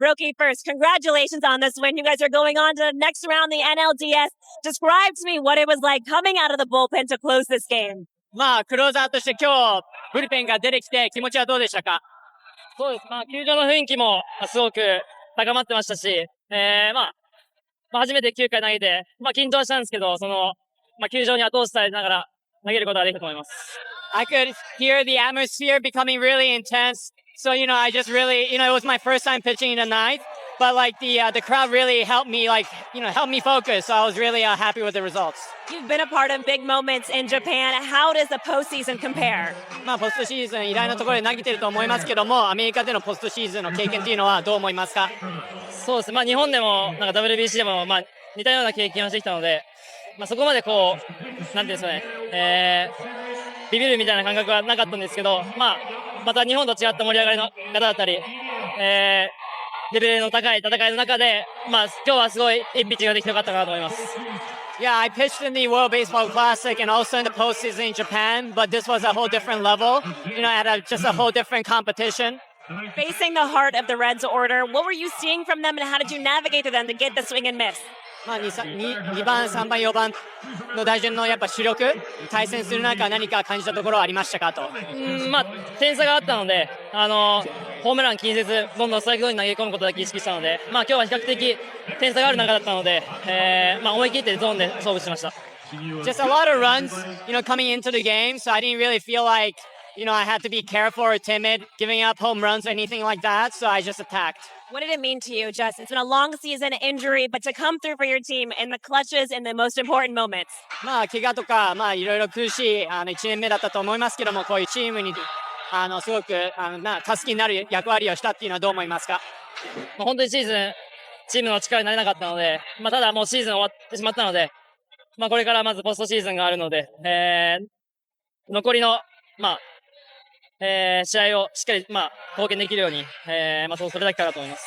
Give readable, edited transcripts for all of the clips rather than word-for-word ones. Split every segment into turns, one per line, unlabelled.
Brokey, first, congratulations on this win. You guys are going on to the next round, the NLDS. Describe to me what it was like coming out of the bullpen to close this game.
クローザーとして今日、ブルペンが出てきて気持ちはどうでしたか？そうです。球場の雰囲気もすごく高まってましたし、初めて9回投げて、緊張したんですけど、球場に後押しされながら投げることができたと思います。I could hear the atmosphere becoming really intense. So, I just really, it was my first time pitching in the ninth, but the crowd really helped me, helped me focus. So I was really happy with the results.
You've been a part of big moments in Japan. How does the postseason compare?
ポストシーズン、偉大なところで投げてると思いますけども、アメリカでのポストシーズンの経験っていうのはどう思いますか？そうです。日本でも、WBC でも、似たような経験をしてきたので、そこまでなんていうんですかね、ビビるみたいな感覚はなかったんですけど、また日本と違った盛り上がりの方だったり、レベルの高い戦いの中で、今日はすごいいいピッチングができてよかったかなと思います。Yeah, I pitched in the World Baseball Classic and also in the postseason in Japan, but this was a whole different level, at just a whole different competition.
Facing the heart of the Reds order, what were you seeing from them and how did you navigate to them to get the swing and miss?
2番、3番、4番の打順のやっぱ主力、対戦する中何か感じたところはありましたかと。点差があったので、ホームラン気にせず、どんどんストライクゾーンに投げ込むことだけ意識したので、今日は比較的点差がある中だったので、思い切ってゾーンで勝負しました。Just a lot of runs, coming into the game, so I didn't really feel like, I had to be careful or timid, giving up home runs or anything like that, so I just attacked.
What did it mean to you, Jess? It's been a long season, injury, but to come through for your team in the clutches in the most important moments.
怪我とか、いろいろ苦しい1年目だったと思いますけども、こういうチームにすごく助けになる役割をしたっていうのはどう思いますか？本当にシーズン、チームの力になれなかったので、ただもうシーズン終わってしまったので、これからまずポストシーズンがあるので、残りの、試合をしっかり、貢献できるように、それだけかなと思います。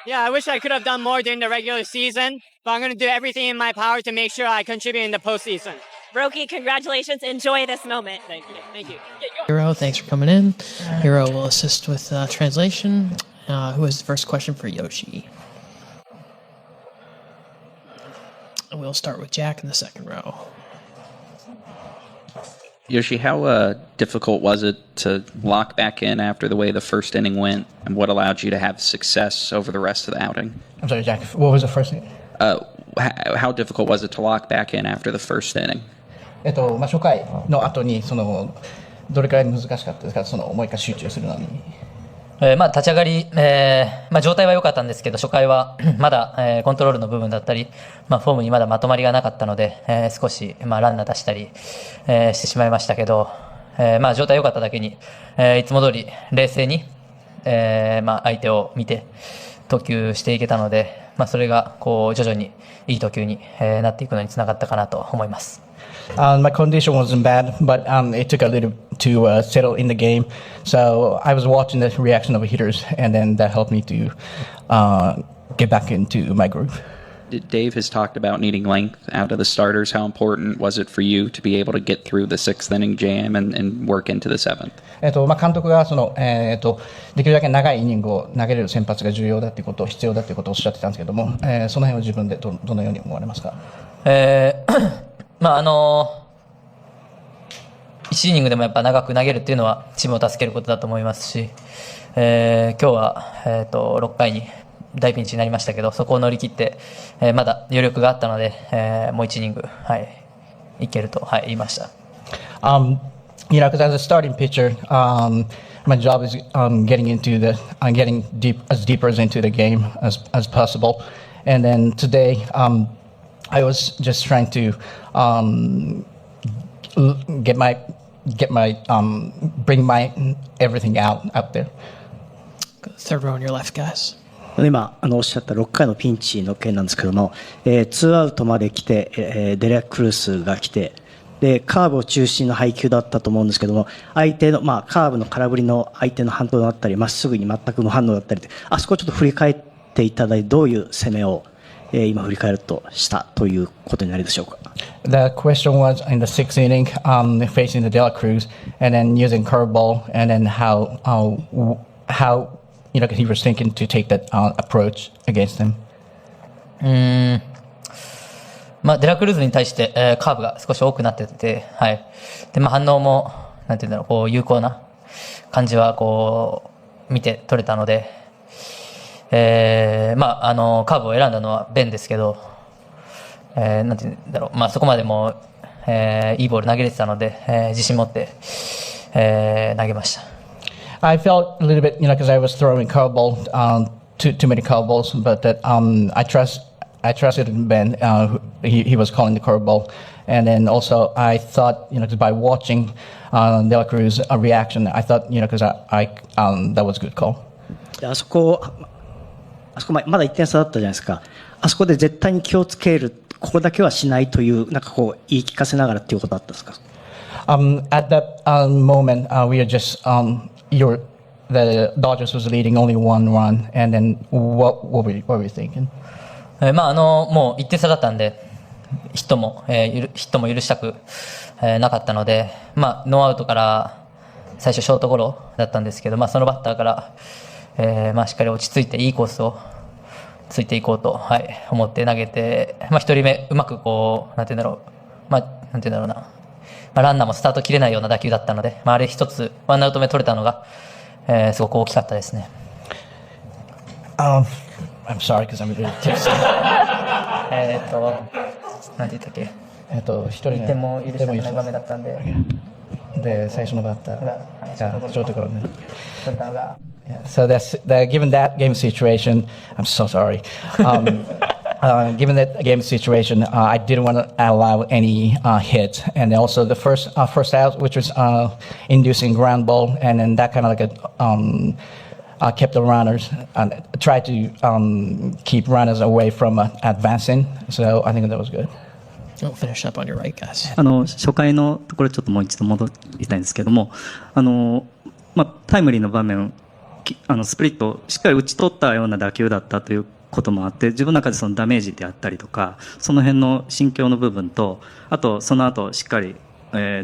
Yeah, I wish I could have done more during the regular season, but I'm going to do everything in my power to make sure I contribute in the postseason.
Brokey, congratulations. Enjoy this moment.
Thank you. Thank you.
Hero, thanks for coming in. Hero will assist with translation. Who has the first question for Yoshi? We'll start with Jack in the second row.
Yoshi, how difficult was it to lock back in after the way the first inning went, and what allowed you to have success over the rest of the outing?
I'm sorry, Jack. What was the first inning?
How difficult was it to lock back in after the first inning?
初回の後にどれくらい難しかったですか？もう一回集中するのに。
立ち上がり、状態は良かったんですけど、初回はまだ、コントロールの部分だったり、フォームにまだまとまりがなかったので、少し、ランナー出したり、してしまいましたけど、状態良かっただけに、いつも通り冷静に、相手を見て投球していけたので、それが徐々にいい投球に、なっていくのにつながったかなと思います。
My condition wasn't bad, but it took a little to settle in the game. So I was watching the reaction of the hitters, and then that helped me to get back into my groove.
Dave has talked about needing length out of the starters. How important was it for you to be able to get through the sixth inning jam and work into the seventh?
監督ができるだけ長いイニングを投げれる先発が重要だということ必要だということをおっしゃってたんですけども、その辺を自分でどのように思われますか
1イニングでもやっぱ長く投げるっていうのはチームを助けることだと思いますし、今日は、6回に大ピンチになりましたけど、そこを乗り切って、まだ余力があったので、もう1イニング、いけると、言いました。
Because as a starting pitcher, my job is getting deeper into the game as possible. And then today, I was just trying to bring my everything out there.
Third row on your left, guys.
今おっしゃった6回のピンチの件なんですけども、2アウトまで来て、デレクルスが来て、でカーブを中心の配球だったと思うんですけども、相手の、カーブの空振りの相手の反応だったり、まっすぐに全く無反応だったりで、あそこをちょっと振り返っていただいて、どういう攻めを、今振り返るとしたということになるでしょうか。
The question was in the sixth inning, facing the De La Cruz, and then using curveball, and then how he was thinking to take that approach against him?
まあ、デラクルーズに対して、カーブが少し多くなってて、はい。で、まあ、反応も、なんていうんだろう、こう、有効な感じは、こう、見て取れたので、まあ、カーブを選んだのはベンですけど、なんていうんだろう、まあ、そこまでも、いいボール投げれてたので、自信持って、投げました。
I felt a little bit, because I was throwing curveball, too many curveballs, but that I trusted Ben. He was calling the curveball, and then also I thought, by watching De La Cruz's reaction, I thought, because that was a good call.
あそこまだ1点差だったじゃないですか。あそこで絶対に気をつける、ここだけはしないという、なんかこう言い聞かせながらっていうことだったんですか。
At that moment, we are just the Dodgers was leading only 1 run, and then what were we thinking?
まあもう1点差だったんで、ヒットも許したく、なかったので、まあノーアウトから最初ショートゴロだったんですけど、まあそのバッターから、まあしっかり落ち着いていいコースをついていこうと、はい、思って投げて、まあ一人目うまくこうなんていうんだろう、まあなんていうんだろうな、まあランナーもスタート切れないような打球だったので、まああれ一つワンアウト目取れたのが、すごく大きかったですね。
I'm sorry because I'm really tipsy.
なんて言ったっけ？
一人
1点も許したくない場面だったんで。
で、最初のバッターがショートゴロね。
取ったのが。
So given that game situation, I'm so sorry. Given that game situation, I didn't want to allow any hit, and also the first out, which was inducing ground ball, and then that kind of like kept the runners and tried to keep runners away from advancing. So I think that was good.
Don't finish up on your right, guys.
初回のところちょっともう一度戻りたいんですけども、タイムリーの場面、スプリットをしっかり打ち取ったような打球だったということもあって、自分の中でそのダメージであったりとか、その辺の心境の部分と、あとその後しっかり、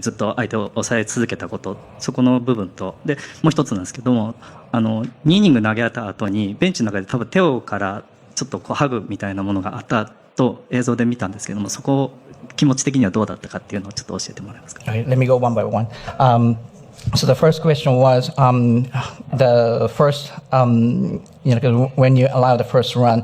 ずっと相手を抑え続けたこと、そこの部分と、でもう一つなんですけども、2イニング投げた後にベンチの中で多分テオからちょっとこうハグみたいなものがあったと映像で見たんですけども、そこを気持ち的にはどうだったかっていうのをちょっと教えてもらえますか。
Okay, let me go one by one. So the first question was the first, because when you allow the first run,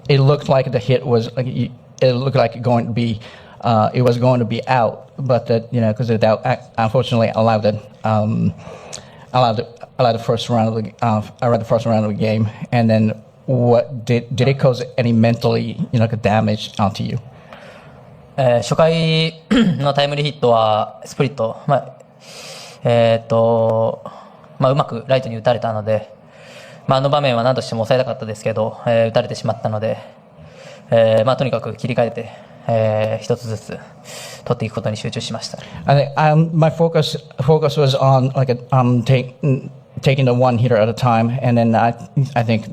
it looked like the hit was, it looked like it was going to be out, but that because that unfortunately allowed the first round of the game, and then what did it cause any mentally damage onto you?
初回のタイムリーヒットはスプリット、うまくライトに打たれたので、あの場面は何としても抑えたかったですけど、打たれてしまったので、とにかく切り替えて、一つずつ取っていくことに集中しました。
My focus was on taking the one hitter at a time, and then I think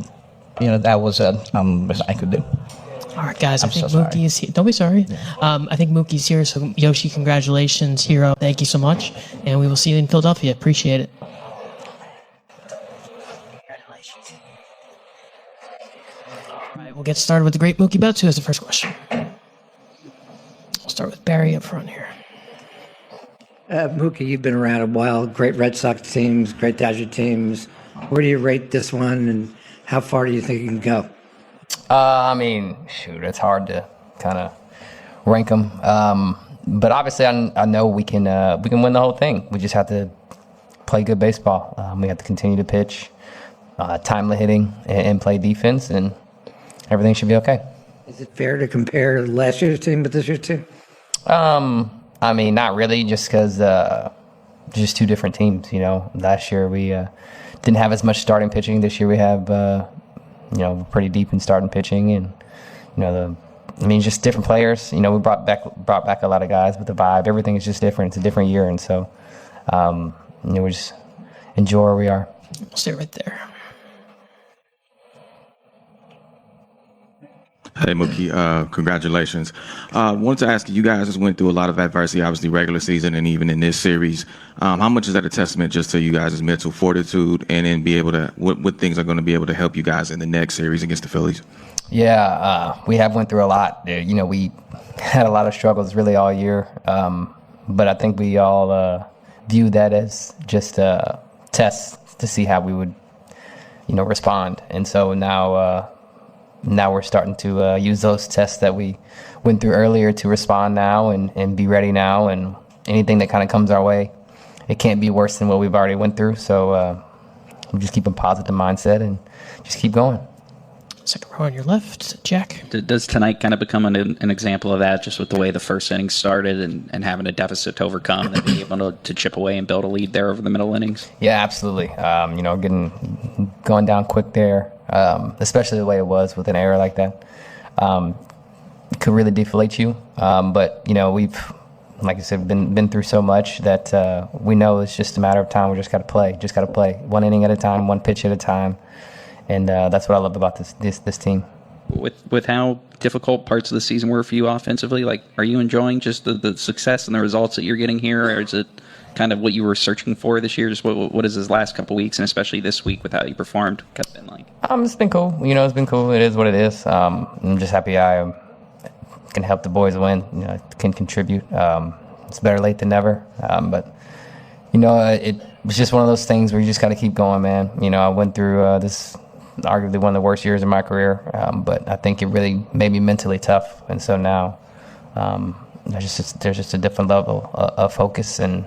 that was best I could do.
All right, guys. I think Mookie is here. Don't be sorry. I think Mookie's here. So Yoshi, congratulations, hero. Thank you so much, and we will see you in Philadelphia. Appreciate it. Congratulations. All right, we'll get started with the great Mookie Betts, who has the first question. We'll start with Barry up front here.
Mookie, you've been around a while. Great Red Sox teams, great Dodger teams. Where do you rate this one, and how far do you think you can go?
It's hard to kind of rank them. But obviously, I know we can win the whole thing. We just have to play good baseball. We have to continue to pitch, timely hitting, and play defense, and everything should be okay.
Is it fair to compare last year's team with this year's team?
Not really, just because just two different teams. Last year we didn't have as much starting pitching. This year we have pretty deep in starting pitching, and just different players. We brought back a lot of guys, but the vibe, everything is just different. It's a different year, and so we just enjoy where we are.
We'll stay right there.
Hey, Mookie, congratulations. Wanted to ask you guys just went through a lot of adversity, obviously regular season and even in this series. How much is that a testament just to you guys' mental fortitude and then be able to, what things are going to be able to help you guys in the next series against the Phillies?
Yeah, we have went through a lot. You know, we had a lot of struggles really all year. But I think we all view that as just a test to see how we would, you know, respond. And so now we're starting to use those tests that we went through earlier to respond now and be ready now. And anything that kind of comes our way, it can't be worse than what we've already went through. So we just keep a positive mindset and just keep going.
Second row on your left, Jack.
Does tonight kind of become an example of that, just with the way the first inning started and having a deficit to overcome and being able to chip away and build a lead there over the middle innings?
Yeah, absolutely. You know, going down quick there, especially the way it was with an error like that, could really deflate you. But, you know, we've, like I said, been through so much that we know it's just a matter of time. We just got to play. One inning at a time, one pitch at a time. And that's what I love about this team.
With how difficult parts of the season were for you offensively, like, are you enjoying just the success and the results that you're getting here, or is it kind of what you were searching for this year? Just what is this last couple weeks, and especially this week with how you performed, kind of been like?
It's been cool. You know, it's been cool. It is what it is. I'm just happy I can help the boys win. You know, can contribute. It's better late than never. But you know, it was just one of those things where you just got to keep going, man. You know, I went through this. Arguably one of the worst years of my career, but I think it really made me mentally tough, and so now there's just a different level of focus, and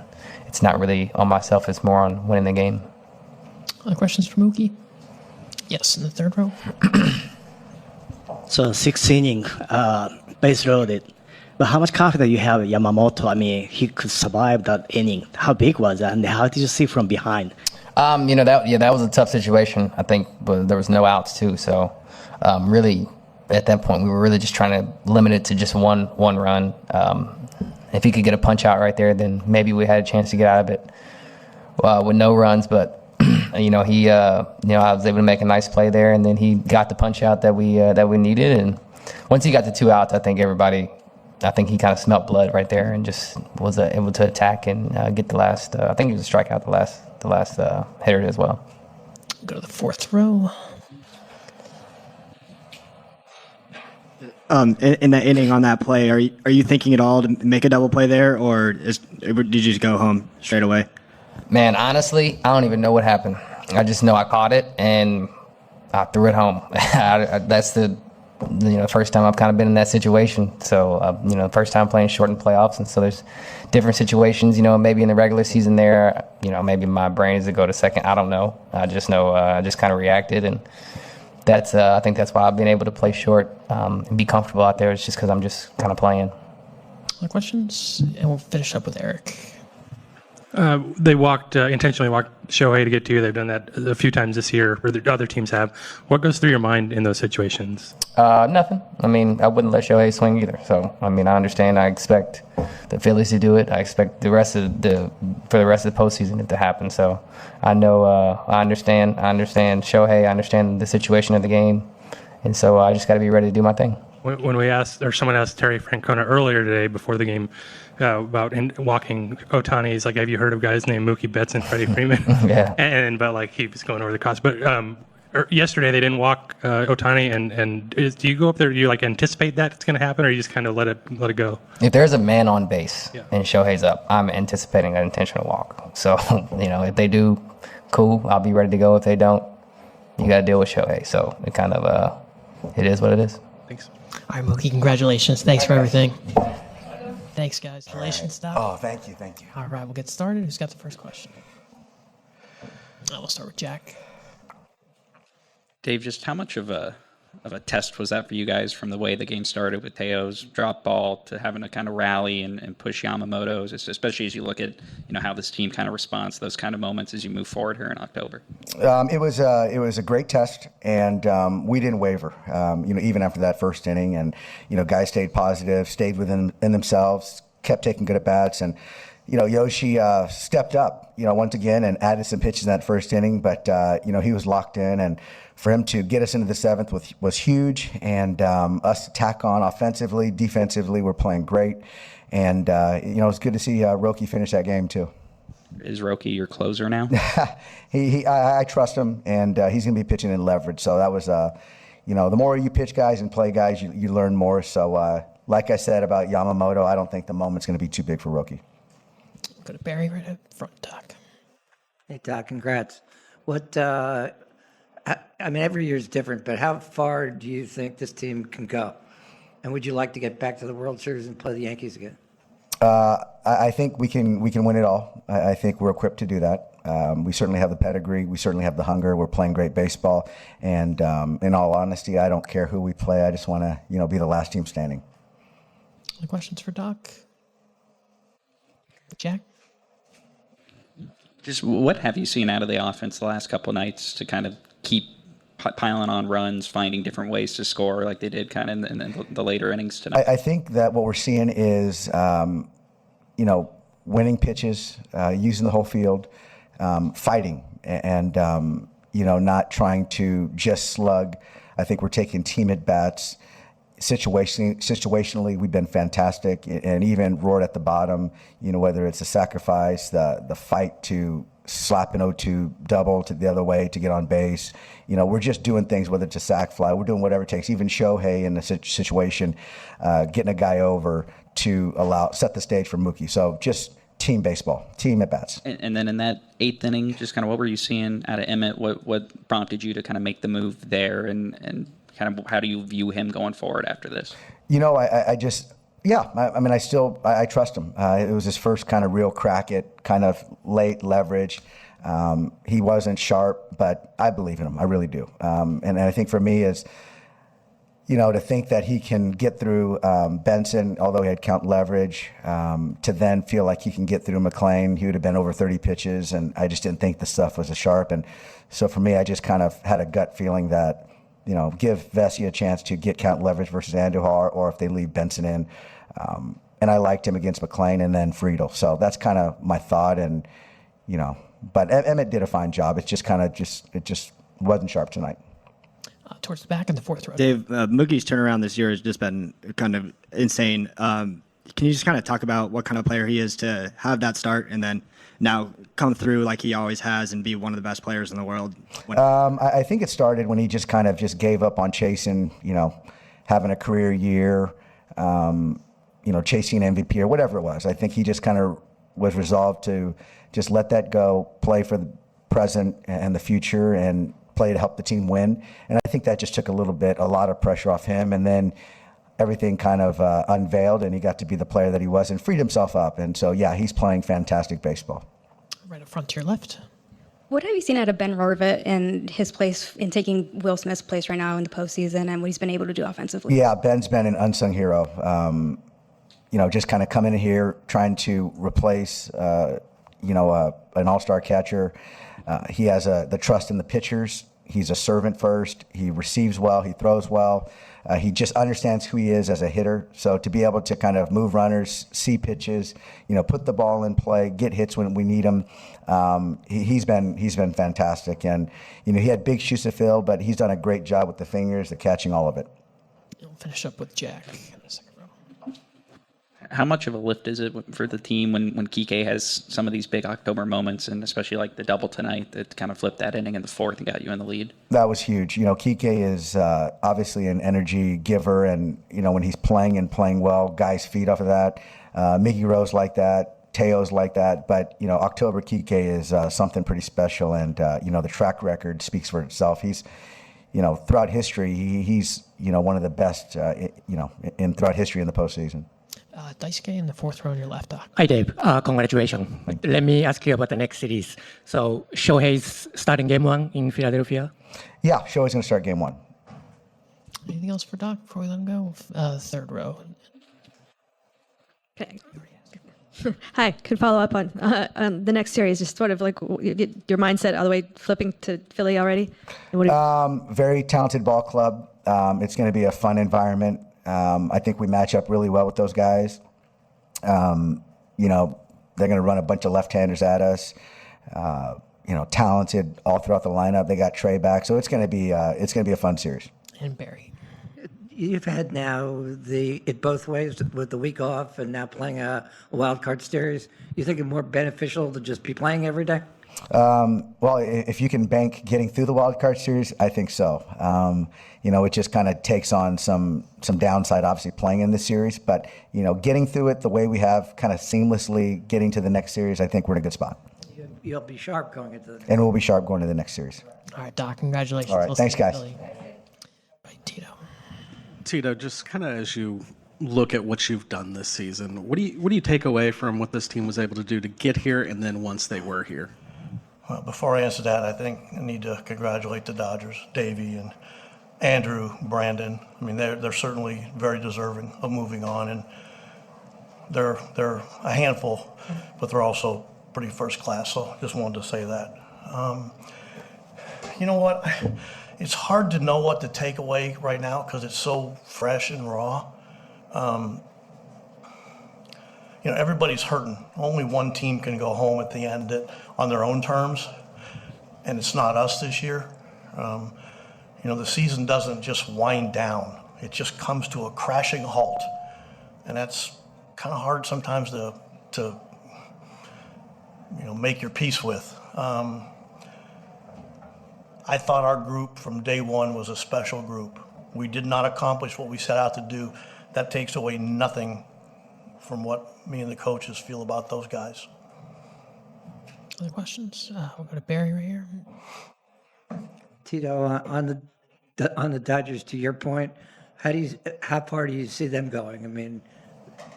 it's not really on myself; it's more on winning the game.
Other questions for Mookie? Yes, in the third row.
So sixth inning, base loaded. But how much confidence you have Yamamoto? I mean, he could survive that inning. How big was that, and how did you see from behind?
You know, that was a tough situation, I think, but there was no outs too. So really, at that point, we were really just trying to limit it to just one run. If he could get a punch out right there, then maybe we had a chance to get out of it with no runs. But you know, I was able to make a nice play there, and then he got the punch out that we needed. And once he got the 2 outs, I think he kind of smelt blood right there and just was able to attack and get the last. I think he was a strikeout the last hitter as well.
Go to the fourth row.
In that inning on that play, are you thinking at all to make a double play there, or did you just go home straight away?
Man, honestly, I don't even know what happened. I just know I caught it and I threw it home. That's the first time I've kind of been in that situation. So, first time playing short in playoffs. And so there's different situations, maybe in the regular season there, maybe my brain is to go to second. I don't know. I just know I just kind of reacted. And that's I think that's why I've been able to play short and be comfortable out there. It's just because I'm just kind of playing.
Other questions? And we'll finish up with Eric.
They intentionally walked Shohei to get to you. They've done that a few times this year, or the other teams have. What goes through your mind in those situations?
Nothing. I mean, I wouldn't let Shohei swing either. So, I mean, I understand. I expect the Phillies to do it. I expect for the rest of the postseason it to happen. So, I know. I understand. I understand Shohei. I understand the situation of the game, and so I just got to be ready to do my thing.
When someone asked Terry Francona earlier today before the game about walking Ohtani, he's like, "Have you heard of guys named Mookie Betts and Freddie Freeman?"
Yeah.
But like he was going over the cost. But yesterday they didn't walk Ohtani, and do you go up there? Do you like anticipate that it's going to happen, or you just kind of let it go?
If there's a man on base and Shohei's up, I'm anticipating an intentional walk. So if they do, cool, I'll be ready to go. If they don't, you got to deal with Shohei. So it kind of it is what it is.
Thanks.
All right, Mookie, congratulations. Thanks for everything. Thanks, guys. Congratulations, stop.
Oh, thank you.
All right, we'll get started. Who's got the first question? We'll start with Jack.
Dave, just how much of a test was that for you guys from the way the game started with Teo's drop ball to having to kind of rally and push Yamamoto's, especially as you look at how this team kind of responds to those kind of moments as you move forward here in October?
It was a great test, and we didn't waver. Even after that first inning, and guys stayed positive, stayed within themselves, kept taking good at bats, and Yoshi stepped up, once again and added some pitches in that first inning, but, he was locked in, and for him to get us into the seventh was huge, and us to tack on offensively, defensively, we're playing great, and, it's good to see Roki finish that game too.
Is Roki your closer now?
I trust him, and he's going to be pitching in leverage, so that was, the more you pitch guys and play guys, you learn more, so like I said about Yamamoto, I don't think the moment's going to be too big for Roki.
Go to Barry right up front, Doc.
Hey, Doc, congrats. Every year is different, but how far do you think this team can go? And would you like to get back to the World Series and play the Yankees again?
I think we can win it all. I think we're equipped to do that. We certainly have the pedigree. We certainly have the hunger. We're playing great baseball. And in all honesty, I don't care who we play. I just want to, be the last team standing.
Any questions for Doc? Jack?
Just what have you seen out of the offense the last couple of nights to kind of keep piling on runs, finding different ways to score like they did kind of in the later innings tonight?
I think that what we're seeing is, winning pitches, using the whole field, fighting, and, not trying to just slug. I think we're taking team at-bats. Situationally, we've been fantastic, and even roared at the bottom, whether it's a sacrifice, the fight to slap an 0-2 double to the other way to get on base. We're just doing things, whether it's a sac fly, we're doing whatever it takes. Even Shohei in the situation, getting a guy over to set the stage for Mookie. So just team baseball, team at-bats.
And then in that eighth inning, just kind of what were you seeing out of Emmett? What prompted you to kind of make the move there, and kind of how do you view him going forward after this?
I trust him. It was his first kind of real crack at kind of late leverage. He wasn't sharp, but I believe in him. I really do. And I think for me is, to think that he can get through Benson, although he had count leverage, to then feel like he can get through McLean. He would have been over 30 pitches, and I just didn't think the stuff was as sharp. And so for me, I just kind of had a gut feeling that, give Vesey a chance to get count leverage versus Andujar, or if they leave Benson in. And I liked him against McLean and then Friedel. So that's kind of my thought. And, but Emmett did a fine job. It's just it just wasn't sharp tonight.
Towards the back in the fourth row.
Dave, Mookie's turnaround this year has just been kind of insane. Can you just kind of talk about what kind of player he is to have that start and then now come through like he always has and be one of the best players in the world?
I think it started when he just kind of just gave up on chasing, having a career year, chasing an MVP or whatever it was. I think he just kind of was resolved to just let that go, play for the present and the future, and play to help the team win. And I think that just took a lot of pressure off him. And then everything kind of unveiled, and he got to be the player that he was and freed himself up. And so, yeah, he's playing fantastic baseball.
Right up front to your left.
What have you seen out of Ben Rorvet and his place in taking Will Smith's place right now in the postseason, and what he's been able to do offensively?
Yeah, Ben's been an unsung hero. Just kind of coming in here, trying to replace, an all-star catcher. He has the trust in the pitchers. He's a servant first. He receives well. He throws well. He just understands who he is as a hitter. So to be able to kind of move runners, see pitches, put the ball in play, get hits when we need him, he's been fantastic. And he had big shoes to fill, but he's done a great job with the fingers, the catching, all of it.
You'll finish up with Jack in the second row.
How much of a lift is it for the team when Kike has some of these big October moments, and especially like the double tonight that kind of flipped that inning in the fourth and got you in the lead?
That was huge. Kike is obviously an energy giver, and when he's playing well, guys feed off of that. Miggy Rose like that, Teo's like that, but October Kike is something pretty special, and the track record speaks for itself. He's throughout history, he's one of the best throughout history in the postseason.
Daisuke in the fourth row on your left, Doc.
Hi, Dave. Congratulations. Let me ask you about the next series. So Shohei's starting game one in Philadelphia?
Yeah, Shohei's going to start game one.
Anything else for Doc before we let him go? Third row.
Okay. Hi, could follow up on the next series, just sort of like your mindset all the way flipping to Philly already?
Very talented ball club. It's going to be a fun environment. I think we match up really well with those guys. They they're going to run a bunch of left-handers at us. Talented all throughout the lineup. They got Trey back, so it's going to be a fun series.
And Barry.
You've had now it both ways with the week off and now playing a wild card series. You think it's more beneficial to just be playing every day?
Well, if you can bank getting through the wild card series, I think so. It just kind of takes on some downside, obviously, playing in this series. But, getting through it the way we have, kind of seamlessly getting to the next series, I think we're in a good spot.
You'll be sharp going into the next.
And we'll be sharp going to the next series.
All right, Doc, congratulations.
All right,
We'll
thanks,
see you in
guys.
Philly. Right, Tito.
Tito, just kind of as you look at what you've done this season, what do you take away from what this team was able to do to get here and then once they were here?
Well, before I answer that, I think I need to congratulate the Dodgers, Davey and Andrew, Brandon. I mean, they're certainly very deserving of moving on, and they're a handful, but they're also pretty first class. So just wanted to say that. You know what? It's hard to know what to take away right now because it's so fresh and raw. Everybody's hurting. Only one team can go home at the end on their own terms, and it's not us this year. The season doesn't just wind down. It just comes to a crashing halt, and that's kind of hard sometimes to make your peace with. I thought our group from day one was a special group. We did not accomplish what we set out to do. That takes away nothing from what me and the coaches feel about those guys.
Other questions? We'll go to Barry right here.
Tito, on the Dodgers, to your point, how far do you see them going? I mean,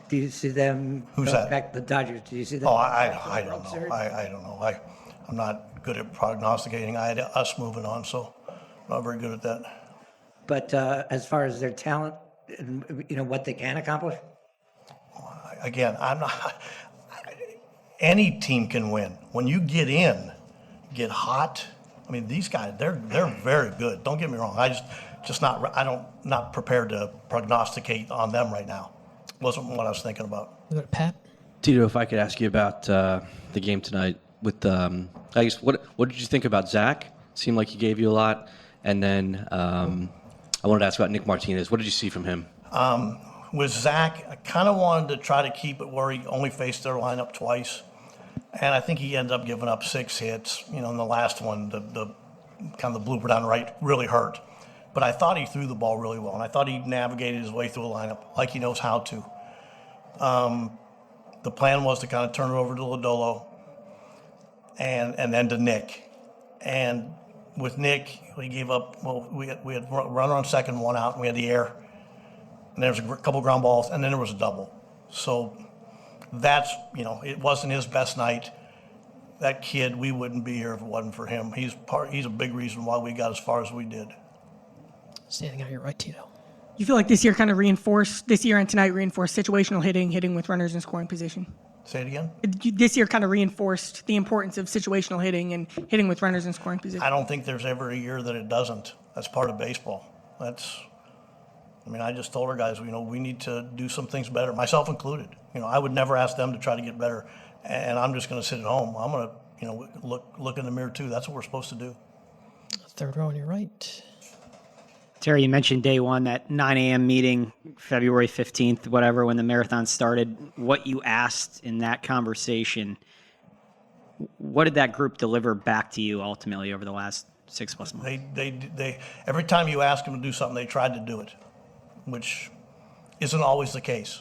do you see them
Who's
going
that?
back to the Dodgers? Do you see them?
Oh, I don't know. I don't know. I'm not good at prognosticating. I had us moving on, so I'm not very good at that.
But as far as their talent, and what they can accomplish.
Again, I'm not. Any team can win. When you get hot. I mean, these guys, they're very good. Don't get me wrong. Not prepared to prognosticate on them right now. Wasn't what I was thinking about.
We go to Pat.
Tito, if I could ask you about the game tonight with, I guess, what did you think about Zach? Seemed like he gave you a lot. And then I wanted to ask about Nick Martinez. What did you see from him?
With Zach, I kind of wanted to try to keep it where he only faced their lineup twice. And I think he ended up giving up 6 hits. In the last one, the kind of the blooper down right really hurt. But I thought he threw the ball really well, and I thought he navigated his way through a lineup like he knows how to. The plan was to kind of turn it over to Lodolo and then to Nick. And with Nick, we gave up, we had run on second, 1 out, and we had the air. And there was a couple ground balls, and then there was a double. So that's, it wasn't his best night. That kid, we wouldn't be here if it wasn't for him. He's a big reason why we got as far as we did.
Standing out here, right, Tito.
You feel like this year and tonight reinforced situational hitting with runners in scoring position?
Say it again?
This year kind of reinforced the importance of situational hitting and hitting with runners in scoring position.
I don't think there's ever a year that it doesn't. That's part of baseball. I just told our guys, we need to do some things better, myself included. I would never ask them to try to get better, and I'm just going to sit at home. I'm going to, look in the mirror too. That's what we're supposed to do.
Third row on your right.
Terry, you mentioned day one, that 9 a.m. meeting, February 15th, whatever, when the marathon started. What you asked in that conversation, what did that group deliver back to you ultimately over the last 6+ months?
They every time you ask them to do something, they tried to do it, which isn't always the case.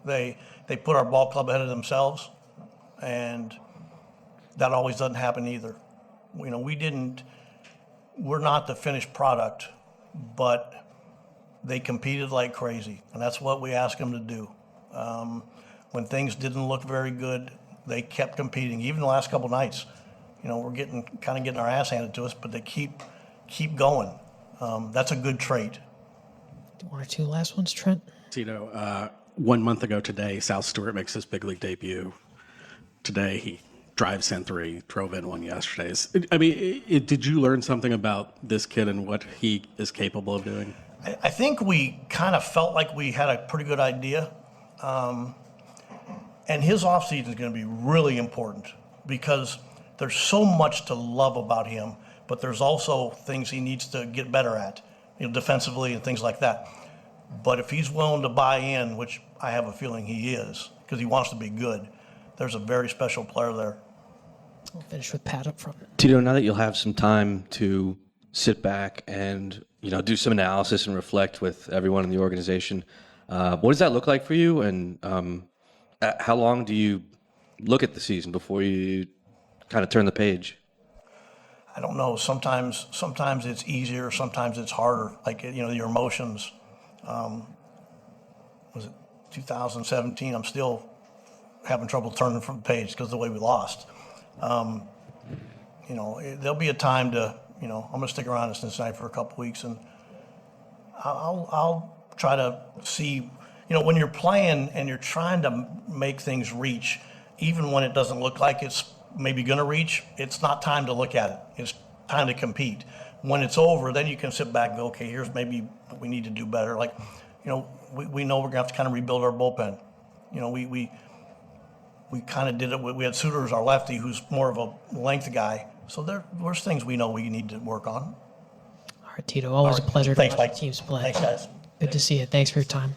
They put our ball club ahead of themselves, and that always doesn't happen either. We're not the finished product, but they competed like crazy, and that's what we asked them to do. When things didn't look very good, they kept competing. Even the last couple nights, we're getting our ass handed to us, but they keep going. That's a good trait.
1 or 2 last ones, Trent.
Tito, 1 month ago today, Sal Stewart makes his big league debut. Today, he drives in 3, drove in 1 yesterday. Did you learn something about this kid and what he is capable of doing?
I think we kind of felt like we had a pretty good idea. And his offseason is going to be really important because there's so much to love about him, but there's also things he needs to get better at, defensively and things like that. But if he's willing to buy in, which I have a feeling he is, because he wants to be good, there's a very special player there.
We'll finish with Pat up front.
Tito, now that you'll have some time to sit back and do some analysis and reflect with everyone in the organization, what does that look like for you? And how long do you look at the season before you kind of turn the page?
I don't know. Sometimes it's easier. Sometimes it's harder. Like, your emotions. Was it 2017? I'm still having trouble turning from the page because of the way we lost. There'll be a time to, I'm going to stick around in Cincinnati for a couple weeks, and I'll try to see, when you're playing and you're trying to make things reach, even when it doesn't look like it's maybe going to reach, it's not time to look at it. It's time to compete. When it's over, then you can sit back and go, okay, here's maybe what we need to do better. Like, we know we're going to have to kind of rebuild our bullpen. We kind of did it. We had Suter, our lefty, who's more of a length guy. So there's things we know we need to work on.
All right, Tito, always a pleasure to
Thanks,
watch
Mike.
the teams play.
Thanks, guys.
Good to see you. Thanks for your time.